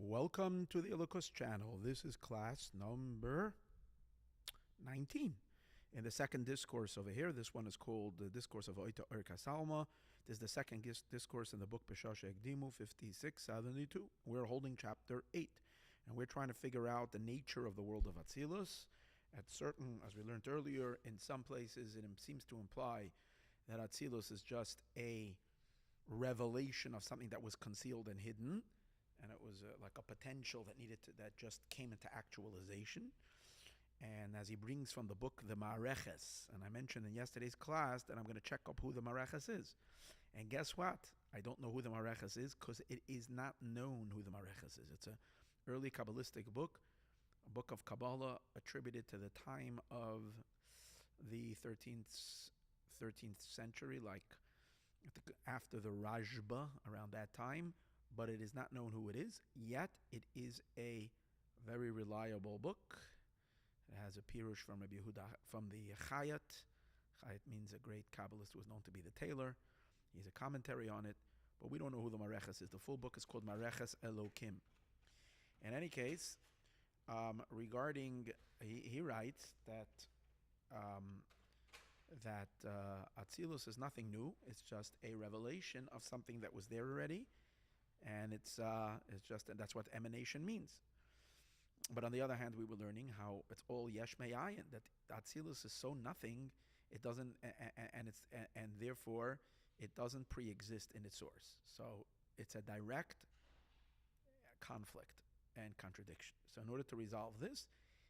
Welcome to the Illikus channel. This is class number 19. In the second discourse over here, this one is called the Discourse of Oteh Erka Salma. This is the second discourse in the book Peshash Ekdimu 5672. We're holding chapter 8, and we're trying to figure out the nature of the world of Atzilus. At certain, as we learned earlier, in some places it seems to imply that Atzilus is just a revelation of something that was concealed and hidden, and it was like a potential that just came into actualization. And as he brings from the book the Mareches, and I mentioned in yesterday's class that I'm going to check up who the Mareches is. And guess what? I don't know who the Mareches is because it is not known who the Mareches is. It's an early Kabbalistic book, a book of Kabbalah attributed to the time of the 13th century, like after the Rajba, around that time. But it is not known who it is, yet it is a very reliable book. It has a pirush from Rabbi Yehuda, from the Chayat. Chayat means a great Kabbalist who was known to be the tailor. He has a commentary on it, but we don't know who the Mareches is. The full book is called Mareches Elokim. In any case, regarding, he writes that Atzilus is nothing new. It's just a revelation of something that was there already. And it's just, and that's what emanation means. But on the other hand, we were learning how it's all yesh me'ayin, that Atzilus is so nothing, it doesn't, and therefore it doesn't pre-exist in its source. So it's a direct conflict and contradiction. So in order to resolve this,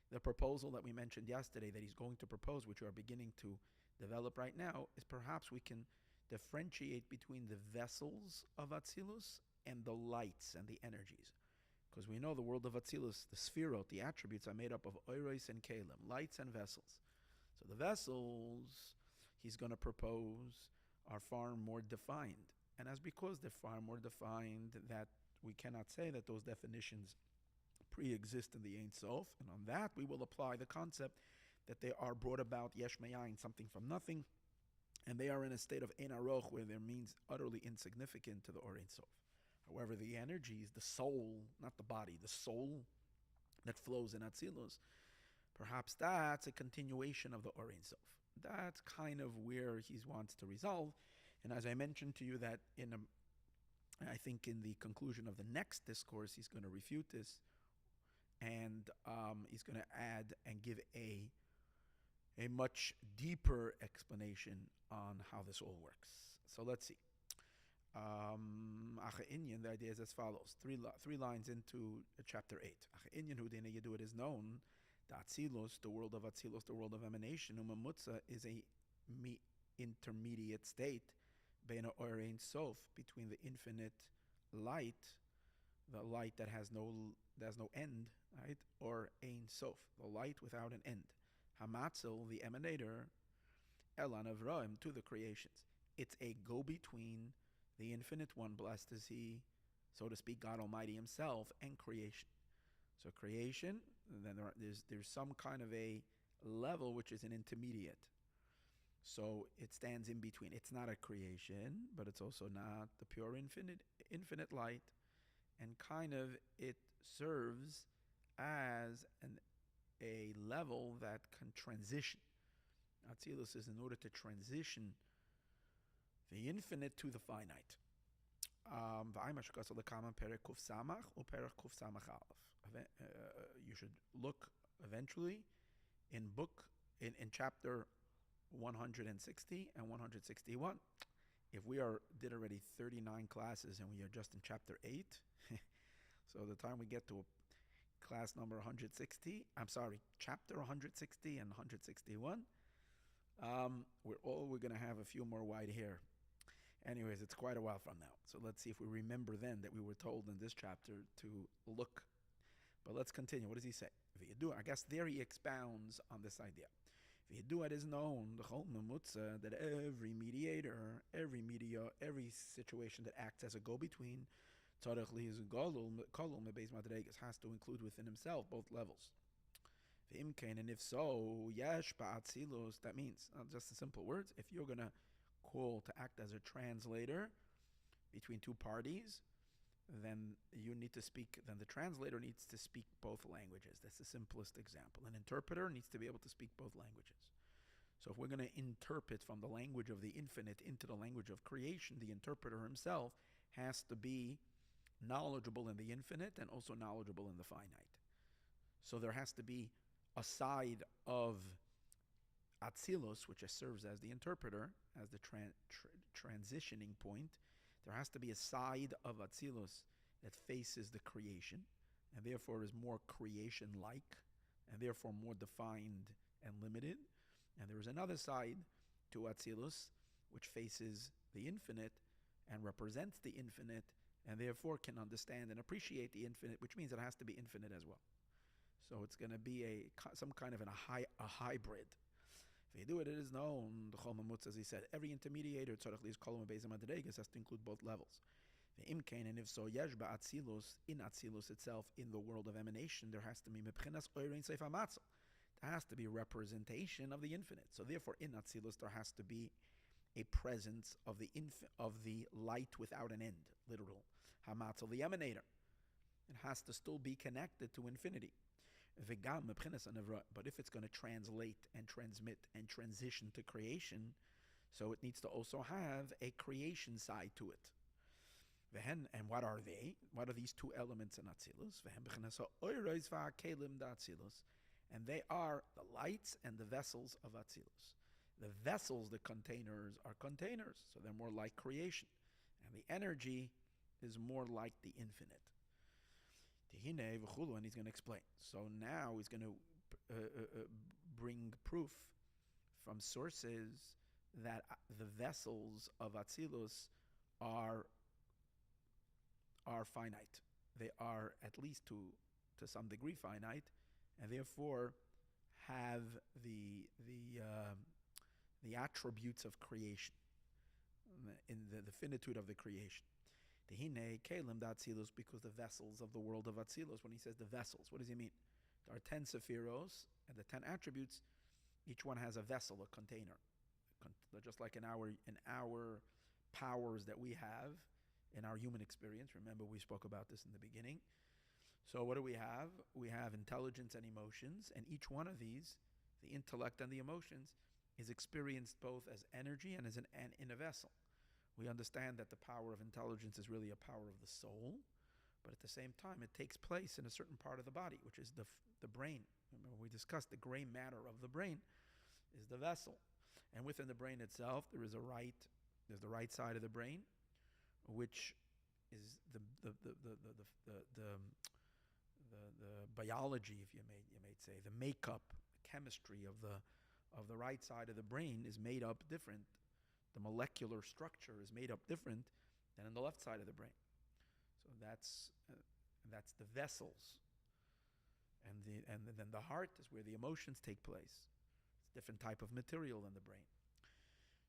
the proposal that we mentioned yesterday that he's going to propose, which we are beginning to develop right now, is perhaps we can differentiate between the vessels of Atzilus and the lights and the energies. Because we know the world of Atzilus, the sphirot, the attributes are made up of oiros and kalim, lights and vessels. So the vessels he's going to propose are far more defined. And as because they're far more defined, that we cannot say that those definitions pre-exist in the Ein Sof. And on that we will apply the concept that they are brought about yesh me'ayin, something from nothing, and they are in a state of Ein Aroch, where their means utterly insignificant to the Or Ein Sof. However, the energies, the soul, not the body, the soul that flows in Atzilus, perhaps that's a continuation of the Or Ein Sof. That's kind of where he wants to resolve. And as I mentioned to you, that I think in the conclusion of the next discourse, he's going to refute this, and he's going to add and give a much deeper explanation on how this all works. So let's see. The idea is as follows. Three lines into chapter 8. It is known that Atzilus, the world of Atzilus, the world of emanation, Umamutza, is a intermediate state Ein Sof, between the infinite light, the light that has no end, right? Or Ein Sof, the light without an end. Hamatzil, the emanator, Elan Avraim, to the creations. It's a go-between the infinite one, blessed is he, so to speak, God Almighty himself, and creation. So creation, and then there's some kind of a level which is an intermediate. So it stands in between. It's not a creation, but it's also not the pure infinite light, and kind of it serves as a level that can transition. Atzilus is in order to transition the infinite to the finite. You should look eventually in chapter 160 and 161. If we did already 39 classes and we are just in chapter 8, so the time we get to class number chapter 160 and 161, we're going to have a few more white hair. Anyways, it's quite a while from now. So let's see if we remember then that we were told in this chapter to look. But let's continue. What does he say? I guess there he expounds on this idea. It is known that every mediator, every media, every situation that acts as a go-between has to include within himself both levels. And if so, that means, just in simple words, if you're going to call to act as a translator between two parties, then the translator needs to speak both languages. That's the simplest example. An interpreter needs to be able to speak both languages. So if we're going to interpret from the language of the infinite into the language of creation, the interpreter himself has to be knowledgeable in the infinite and also knowledgeable in the finite. So there has to be a side of Atzilus, which serves as the interpreter, as the transitioning point. There has to be a side of Atzilus that faces the creation, and therefore is more creation-like, and therefore more defined and limited. And there is another side to Atzilus, which faces the infinite and represents the infinite, and therefore can understand and appreciate the infinite, which means it has to be infinite as well. So it's going to be some kind of a hybrid. If you do it, it is known, the Chol Mamutz, as he said, every intermediator has to include both levels. And if so, in Atzilus itself, in the world of emanation, there has to be there has to be representation of the infinite. So therefore, in Atzilus, there has to be a presence of the light without an end, literal. Hamatzel, the emanator. It has to still be connected to infinity. But if it's going to translate and transmit and transition to creation, so it needs to also have a creation side to it. And what are they? What are these two elements in Atzilus? And they are the lights and the vessels of Atzilus. The vessels, the containers, are containers, so they're more like creation. And the energy is more like the infinite. And he's going to explain. So now he's going to bring proof from sources that the vessels of Atzilus are finite. They are at least to some degree finite, and therefore have the attributes of creation, in the finitude of the creation. Because the vessels of the world of Atzilus, when he says the vessels, what does he mean? There are 10 sephiros and the 10 attributes. Each one has a vessel, a container. Just like in our powers that we have in our human experience. Remember, we spoke about this in the beginning. So what do we have? We have intelligence and emotions, and each one of these, the intellect and the emotions, is experienced both as energy and in a vessel. We understand that the power of intelligence is really a power of the soul, but at the same time, it takes place in a certain part of the body, which is the brain. Remember, we discussed the gray matter of the brain is the vessel. And within the brain itself, there's the right side of the brain, which is the biology, if you may say, the makeup, chemistry of the right side of the brain is made up different. The molecular structure is made up different than in the left side of the brain. So that's the vessels, and then the heart is where the emotions take place. It's a different type of material in the brain.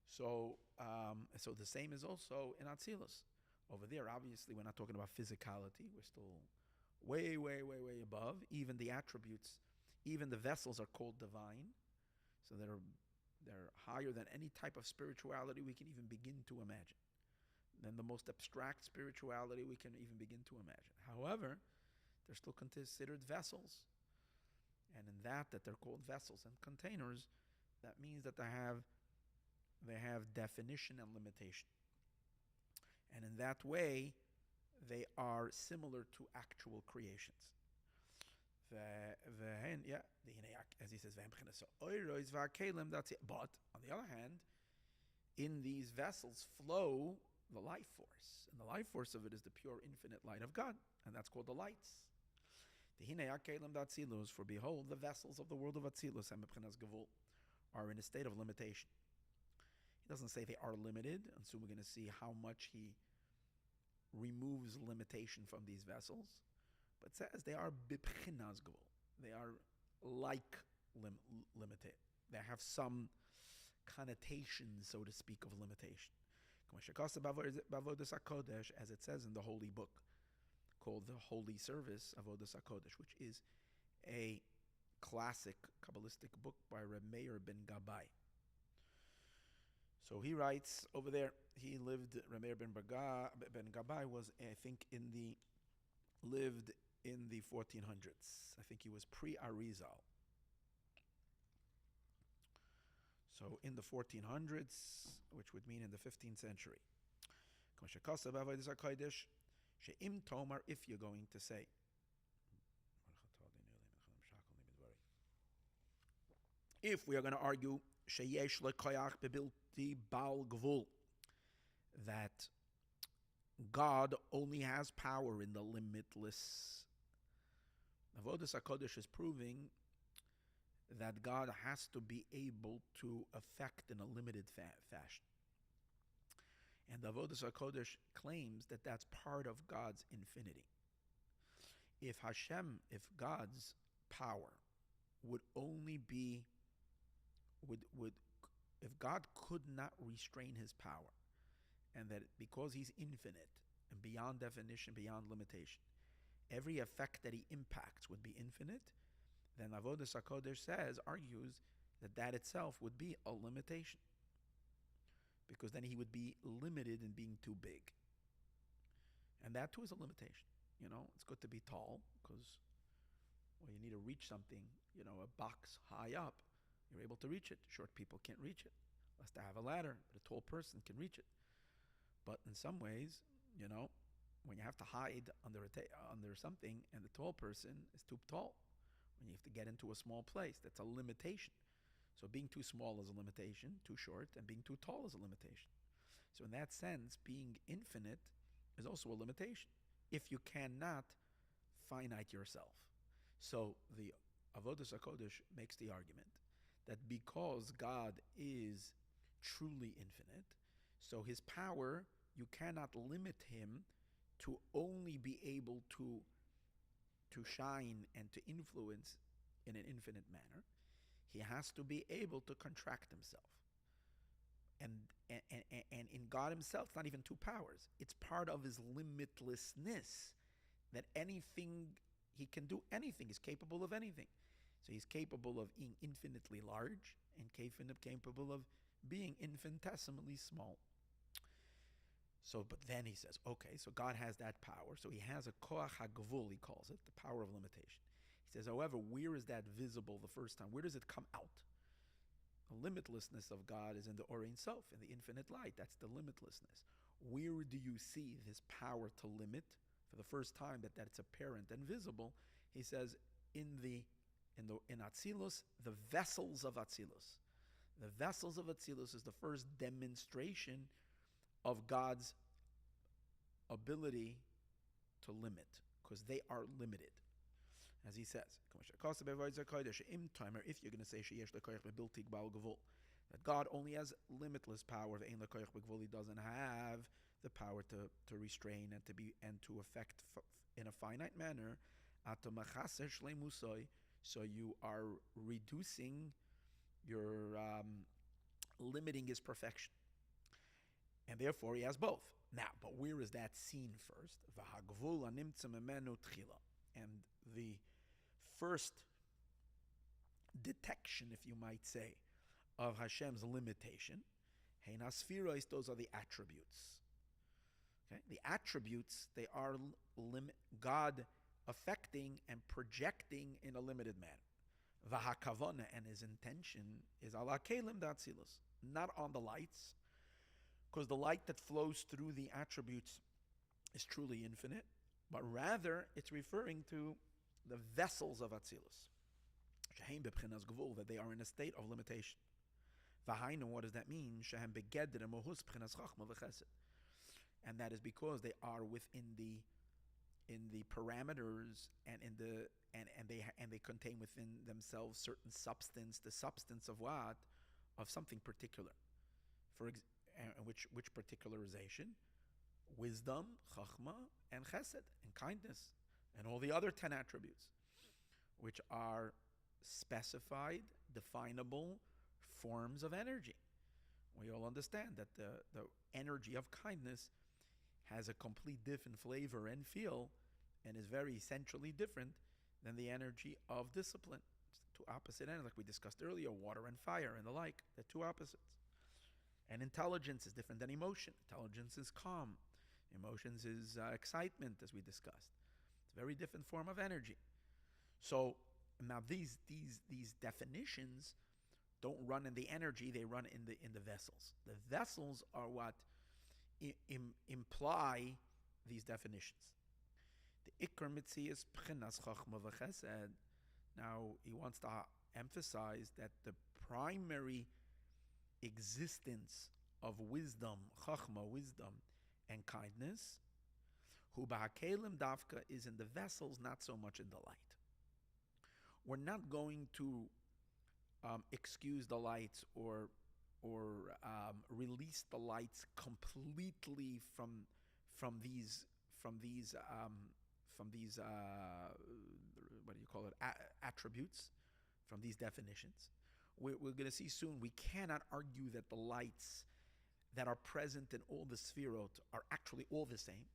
So the same is also in Atzilus. Over there, obviously, we're not talking about physicality. We're still way, way, way, way above. Even the attributes, even the vessels are called divine. So they're higher than any type of spirituality we can even begin to imagine. Than the most abstract spirituality we can even begin to imagine. However, they're still considered vessels. And in that they're called vessels and containers, that means that they have definition and limitation. And in that way, they are similar to actual creations. As he says, but on the other hand, in these vessels flow the life force. And the life force of it is the pure infinite light of God. And that's called the lights. For behold, the vessels of the world of Atzilus are in a state of limitation. He doesn't say they are limited, and soon we're going to see how much he removes limitation from these vessels. But says they are bibchinas gvul. They are like limited. They have some connotation, so to speak, of limitation. As it says in the Holy Book, called the Holy Service of Avodas HaKodesh, which is a classic Kabbalistic book by Rabbi ben Gabbai. So he writes over there, he lived. Rameir ben Gabai was, I think, lived in the 1400s. I think he was pre-Arizal. So in the 1400s, which would mean in the 15th century. If you're going to say, if we are going to argue that God only has power in the limitless, Avodas HaKodesh is proving that God has to be able to affect in a limited fashion. And the Avodas HaKodesh claims that that's part of God's infinity. If God's power would only be, if God could not restrain his power, and that because he's infinite and beyond definition, beyond limitation, every effect that he impacts would be infinite, then Avodas HaKodesh argues that itself would be a limitation. Because then he would be limited in being too big. And that too is a limitation. It's good to be tall because, you need to reach something, a box high up. You're able to reach it. Short people can't reach it unless they have a ladder, but a tall person can reach it. But in some ways, when you have to hide under something and the tall person is too tall, when you have to get into a small place, that's a limitation. So being too small is a limitation, too short, and being too tall is a limitation. So in that sense, being infinite is also a limitation if you cannot finite yourself. So the Avodas HaKodesh makes the argument that because God is truly infinite, so his power, you cannot limit him to only be able to shine and to influence in an infinite manner. He has to be able to contract himself. And in God himself, it's not even two powers. It's part of his limitlessness that anything, he can do anything. He's capable of anything. So he's capable of being infinitely large and capable of being infinitesimally small. So, but then he says, okay, so God has that power. So he has a koach hagvul, he calls it, the power of limitation. He says, however, where is that visible the first time? Where does it come out? The limitlessness of God is in the Or Ein Sof, in the infinite light. That's the limitlessness. Where do you see this power to limit for the first time that it's apparent and visible? He says, in Atzilus, the vessels of Atzilus. The vessels of Atzilus is the first demonstration of God's ability to limit, because they are limited. As he says, if you're going to say that God only has limitless power, he doesn't have the power to restrain and to affect in a finite manner, so you are reducing, you're limiting his perfection. And therefore he has both. Now, but where is that seen first? And the first detection, if you might say, of Hashem's limitation, those are the attributes. Okay? The attributes, they are God affecting and projecting in a limited manner. V'hakavona, and his intention is ala kelim d'atzilus, not on the lights, because the light that flows through the attributes is truly infinite, but rather it's referring to the vessels of Atzilus, that they are in a state of limitation. What does that mean? And that is because they are within the parameters and they contain within themselves certain substance. The substance of what? Of something particular. Which particularization? Wisdom, chachma, and chesed, and kindness, and all the other 10 attributes, which are specified, definable forms of energy. We all understand that the energy of kindness has a complete different flavor and feel, and is very essentially different than the energy of discipline. It's two opposite ends, like we discussed earlier, water and fire and the like. They're two opposites. And intelligence is different than emotion. Intelligence is calm. Emotions is excitement, as we discussed. It's a very different form of energy. So now these definitions don't run in the energy; they run in the vessels. The vessels are what imply these definitions. The Ikar Mitzi is Pchinas Chachma v'Chesed. Now he wants to emphasize that the primary existence of wisdom, Chachma, wisdom, and kindness, Hu ba'Hakelim Dafka, is in the vessels, not so much in the light. We're not going to excuse the lights or release the lights completely from these what do you call it, attributes, from these definitions. We're going to see soon we cannot argue that the lights that are present in all the sefirot are actually all the same,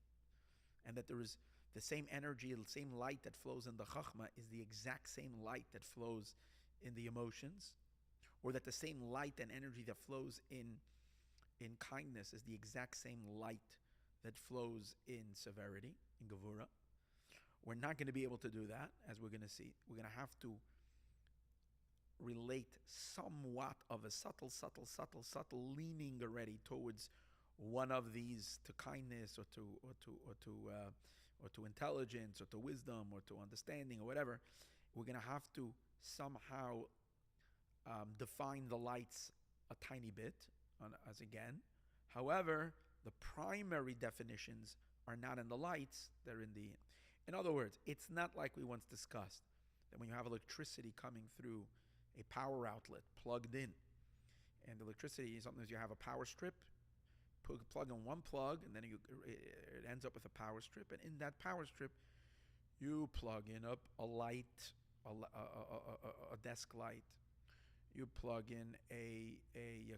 and that there is the same energy, the same light that flows in the chachma is the exact same light that flows in the emotions, or that the same light and energy that flows in kindness is the exact same light that flows in severity, in gevura. We're not going to be able to do that, as we're going to see. We're going to have to relate somewhat of a subtle leaning already towards one of these, to kindness or to intelligence or to wisdom or to understanding or whatever. We're going to have to somehow define the lights a tiny bit, as again. However, the primary definitions are not in the lights, they're in the... In other words, it's not like we once discussed, that when you have electricity coming through a power outlet plugged in, and electricity, sometimes you have a power strip, plug in one plug, and then it ends up with a power strip, and in that power strip, you plug in up a light, a desk light, you plug in a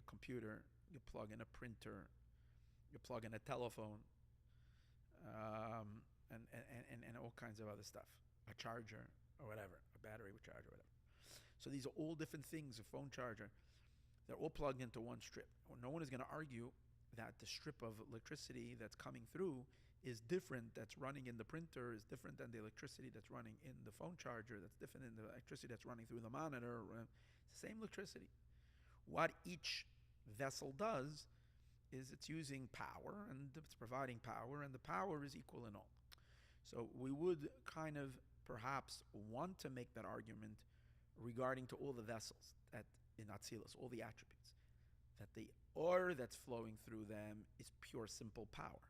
computer, you plug in a printer, you plug in a telephone, and all kinds of other stuff, a charger or whatever, a battery with charger or whatever. So these are all different things, a phone charger, they're all plugged into one strip. Well, no one is going to argue that the strip of electricity that's coming through is different, that's running in the printer, is different than the electricity that's running in the phone charger, that's different than the electricity that's running through the monitor. It's the same electricity. What each vessel does is it's using power, and it's providing power, and the power is equal in all. So we would kind of perhaps want to make that argument regarding to all the vessels that in Atzilus, all the attributes, that the or that's flowing through them is pure simple power.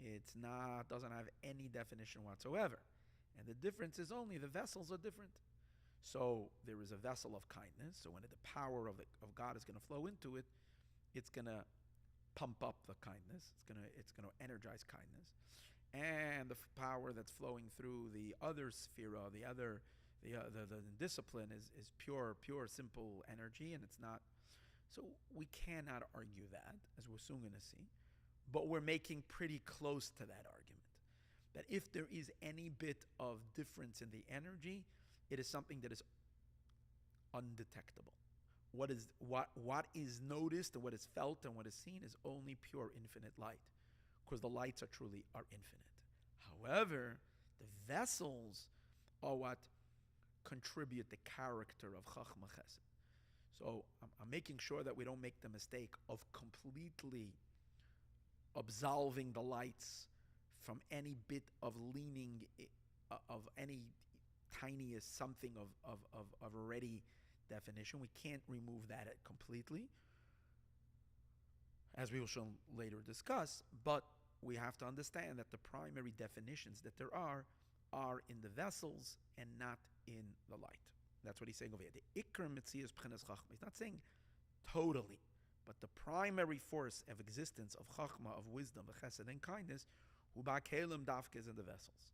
It's not, doesn't have any definition whatsoever. And the difference is only the vessels are different. So there is a vessel of kindness. So when the power of God is going to flow into it, it's going to pump up the kindness. It's going to energize kindness. And the power that's flowing through the other sphera, the discipline is pure, simple energy, and it's not. So we cannot argue that, as we're soon going to see. But we're making pretty close to that argument. That if there is any bit of difference in the energy, it is something that is undetectable. What is noticed and what is felt and what is seen is only pure infinite light, because the lights are infinite. However, the vessels are what contribute the character of Chachma Chesed. So I'm making sure that we don't make the mistake of completely absolving the lights from any bit of leaning, of any tiniest something of already definition. We can't remove that completely, as we will later discuss, but we have to understand that the primary definitions that there are in the vessels and not in the light. That's what he's saying over here. The Ikar Mitzias Pchenas Chachma. He's not saying totally, but the primary force of existence of Chachma, of wisdom, of Chesed and kindness, Hu ba'Hakelim Dafka, is in the vessels.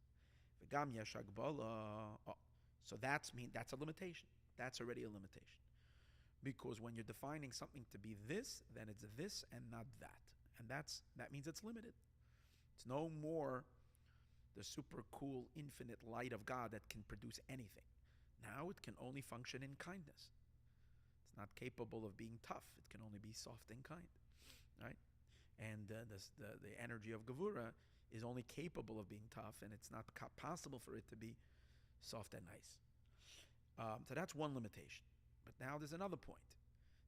V'gam yesh hagbala. So that's a limitation. That's already a limitation. Because when you're defining something to be this, then it's this and not that. And that means it's limited. It's no more the super cool infinite light of God that can produce anything. Now it can only function in kindness. It's not capable of being tough. It can only be soft and kind, right? And the energy of Gevura is only capable of being tough, and it's not possible for it to be soft and nice. So that's one limitation. But now there's another point.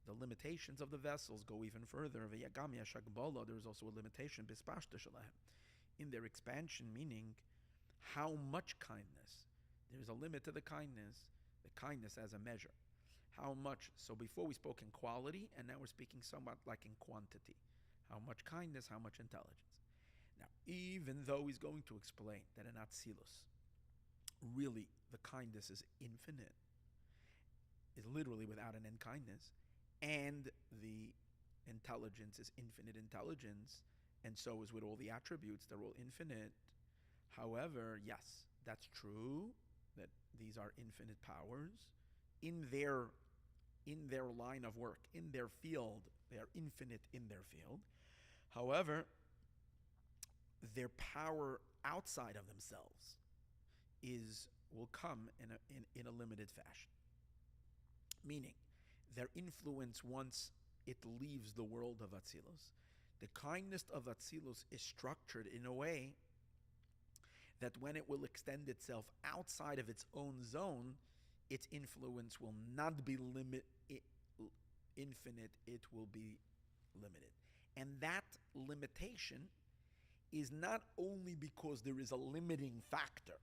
The limitations of the vessels go even further. There is also a limitation in their expansion, meaning how much kindness. There's a limit to the kindness as a measure. How much? So before we spoke in quality, and now we're speaking somewhat like in quantity. How much kindness, how much intelligence. Now, even though he's going to explain that in Atzilus, really the kindness is infinite, is literally without an end kindness, and the intelligence is infinite intelligence, and so is with all the attributes, they're all infinite. However, yes, that's true, that these are infinite powers. In their line of work, in their field, they are infinite in their field. However, their power outside of themselves will come in a limited fashion. Meaning, their influence, once it leaves the world of Atzilus, the kindness of Atzilus is structured in a way that when it will extend itself outside of its own zone, its influence will not be infinite, it will be limited. And that limitation is not only because there is a limiting factor.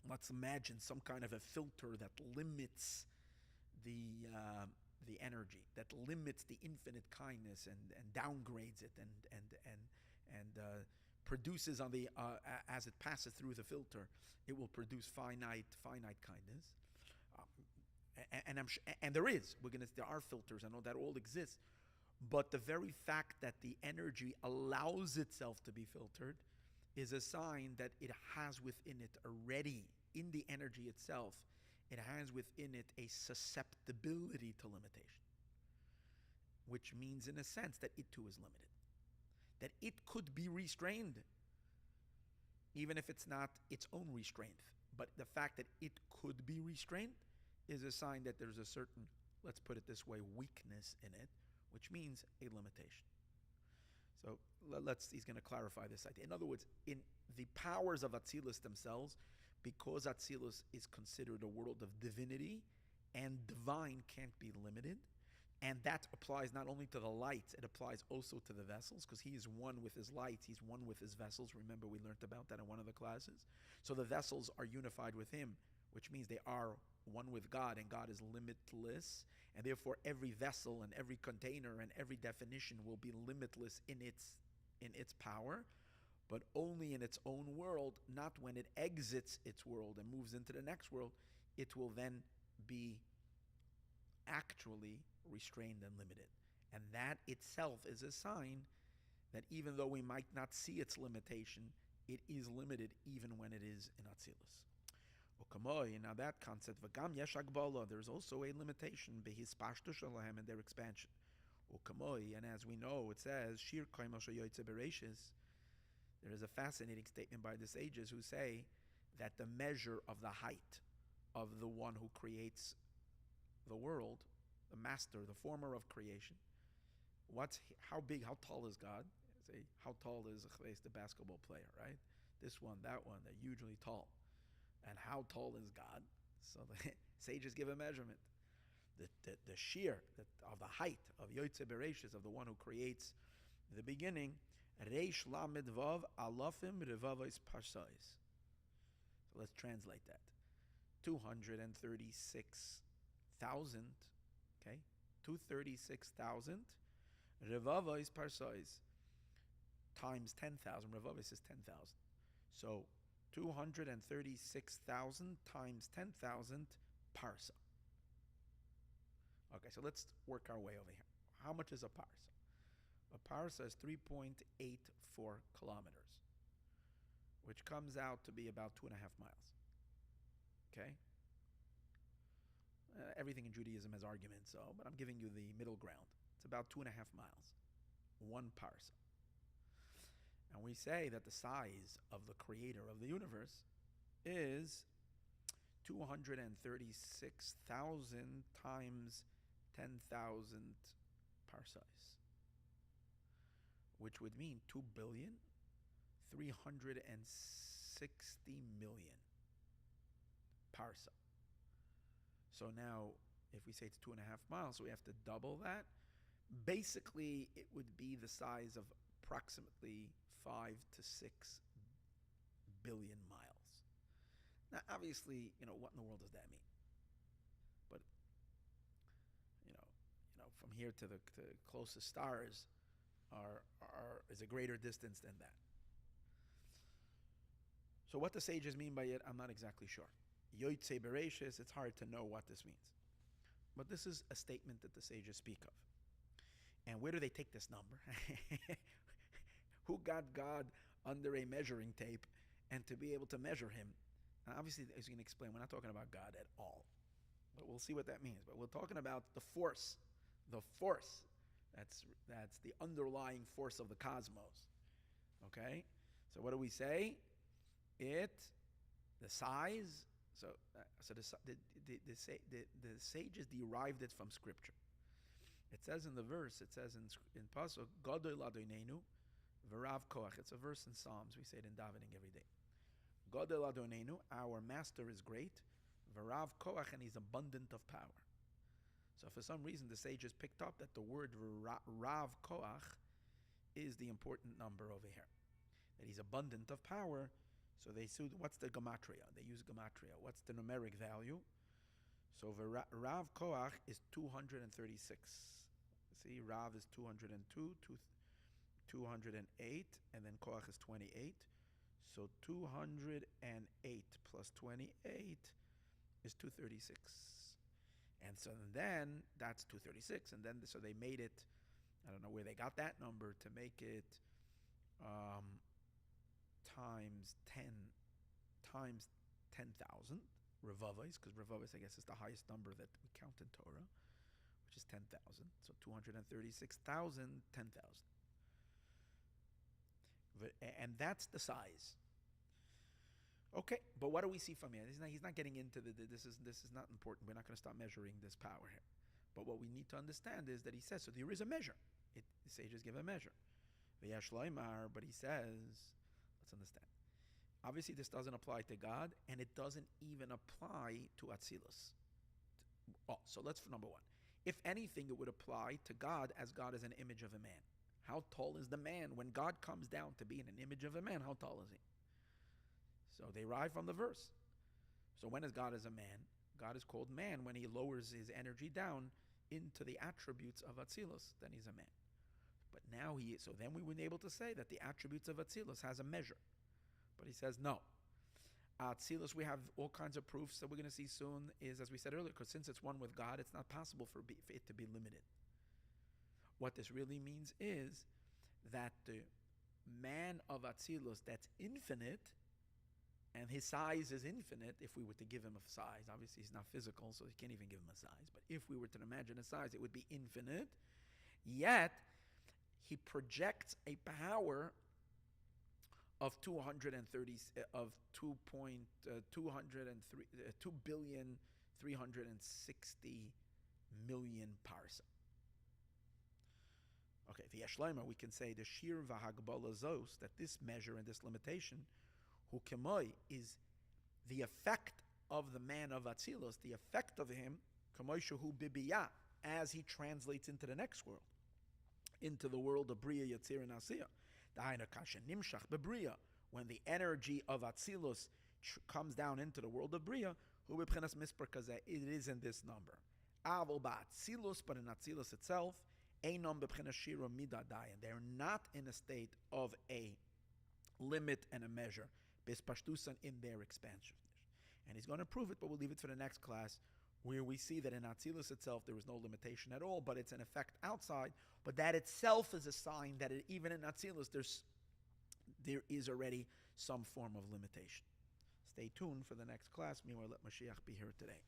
Let's imagine some kind of a filter that limits the energy, that limits the infinite kindness and downgrades it and produces on the as it passes through the filter, it will produce finite kindness. And there are filters. I know that all exists, but the very fact that the energy allows itself to be filtered is a sign that it has within it already, in the energy itself, it has within it a susceptibility to limitation, which means in a sense that it too is limited, that it could be restrained, even if it's not its own restraint. But the fact that it could be restrained is a sign that there's a certain, let's put it this way, weakness in it, which means a limitation. So he's going to clarify this idea. In other words, in the powers of Atzilus themselves, because Atzilus is considered a world of divinity, and divine can't be limited, and that applies not only to the lights, it applies also to the vessels, because he is one with his lights, he's one with his vessels. Remember, we learned about that in one of the classes. So the vessels are unified with him, which means they are one with God, and God is limitless, and therefore every vessel and every container and every definition will be limitless in its power, but only in its own world, not when it exits its world and moves into the next world. It will then be actually restrained and limited. And that itself is a sign that even though we might not see its limitation, it is limited even when it is in Atzilus. Now that concept, there's also a limitation in their expansion. And as we know, it says, there is a fascinating statement by the sages who say that the measure of the height of the one who creates the world, the master, the former of creation, how tall is God? Say, how tall is the basketball player, right? This one, that one, they're hugely tall. And how tall is God? So the sages give a measurement. The sheer of the height of Yotzei Bereshis, of the one who creates the beginning, Reish Lamed Vav Alafim Revavos Parsais. So let's translate that. 236,000, okay? 236,000 Revavos Parsais times 10,000. Revavos is 10,000. So 236,000 times 10,000 parsa. Okay, so let's work our way over here. How much is a parsa? A parsa is 3.84 kilometers, which comes out to be about 2.5 miles. Okay? Everything in Judaism has arguments, but I'm giving you the middle ground. It's about 2.5 miles. One parsa. And we say that the size of the creator of the universe is 236,000 times 10,000 parsais, which would mean 2,360,000,000 parsa. So now, if we say it's 2.5 miles, so we have to double that. Basically, it would be the size of approximately 5 to 6 billion miles. Now, obviously, what in the world does that mean? But from here to the closest stars is a greater distance than that. So what the sages mean by it, I'm not exactly sure. Yotzei Bereishis, it's hard to know what this means. But this is a statement that the sages speak of. And where do they take this number? Who got God under a measuring tape and to be able to measure him? And obviously, as you can explain, we're not talking about God at all. But we'll see what that means. But we're talking about the force. The force. That's the underlying force of the cosmos. Okay? So what do we say? The size. So the sages derived it from Scripture. It says in the verse, in Pasuk, Gadol Adonenu v'rav koach. It's a verse in Psalms. We say it in davening every day. Gadol Adonenu, our master is great, v'rav koach, and he's abundant of power. So for some reason, the sages picked up that the word rav koach is the important number over here. That he's abundant of power. So they said, what's the gematria? They use gematria. What's the numeric value? So Rav Koach is 236. See, Rav is 202, 208, and then Koach is 28. So 208 plus 28 is 236. And so then that's 236. And then so they made it, I don't know where they got that number to make it times 10,000 Revavos, because Revavos, I guess, is the highest number that we count in Torah, which is 10,000. So 236,000, 10,000. And that's the size. Okay, but what do we see from here? He's not getting into this is not important. We're not going to start measuring this power here. But what we need to understand is that he says, so there is a measure. The sages give a measure. But he says, let's understand. Obviously, this doesn't apply to God, and it doesn't even apply to Atzilus. So let's, number one. If anything, it would apply to God, as God is an image of a man. How tall is the man? When God comes down to be in an image of a man, how tall is he? So they derive from the verse. So when is God as a man? God is called man when he lowers his energy down into the attributes of Atzilus, then he's a man. But now he is. So then we wouldn't be able to say that the attributes of Atzilus has a measure. But he says no. Atzilus, we have all kinds of proofs that we're going to see soon, is, as we said earlier, because since it's one with God, it's not possible for it to be limited. What this really means is that the man of Atzilus that's infinite, and his size is infinite, if we were to give him a size, obviously he's not physical, so he can't even give him a size, but if we were to imagine a size, it would be infinite, yet he projects a power of 2,360,000,000 parsa. Okay, the Yeshlema, we can say the shir v'hagbala zos, that this measure and this limitation, hu kemoi, is the effect of the man of Atzilus, the effect of him, kemoi shehu bibiyah, as he translates into the next world, into the world of Bria, Yetzir, and Asiyah. When the energy of Atzilus comes down into the world of Bria, it is in this number. But in Atzilus itself, and they're not in a state of a limit and a measure, in their expansion. And he's going to prove it, but we'll leave it for the next class, where we see that in Atzilus itself there is no limitation at all, but it's an effect outside. But that itself is a sign that even in Atzilus there is already some form of limitation. Stay tuned for the next class. Meanwhile, let Mashiach be here today.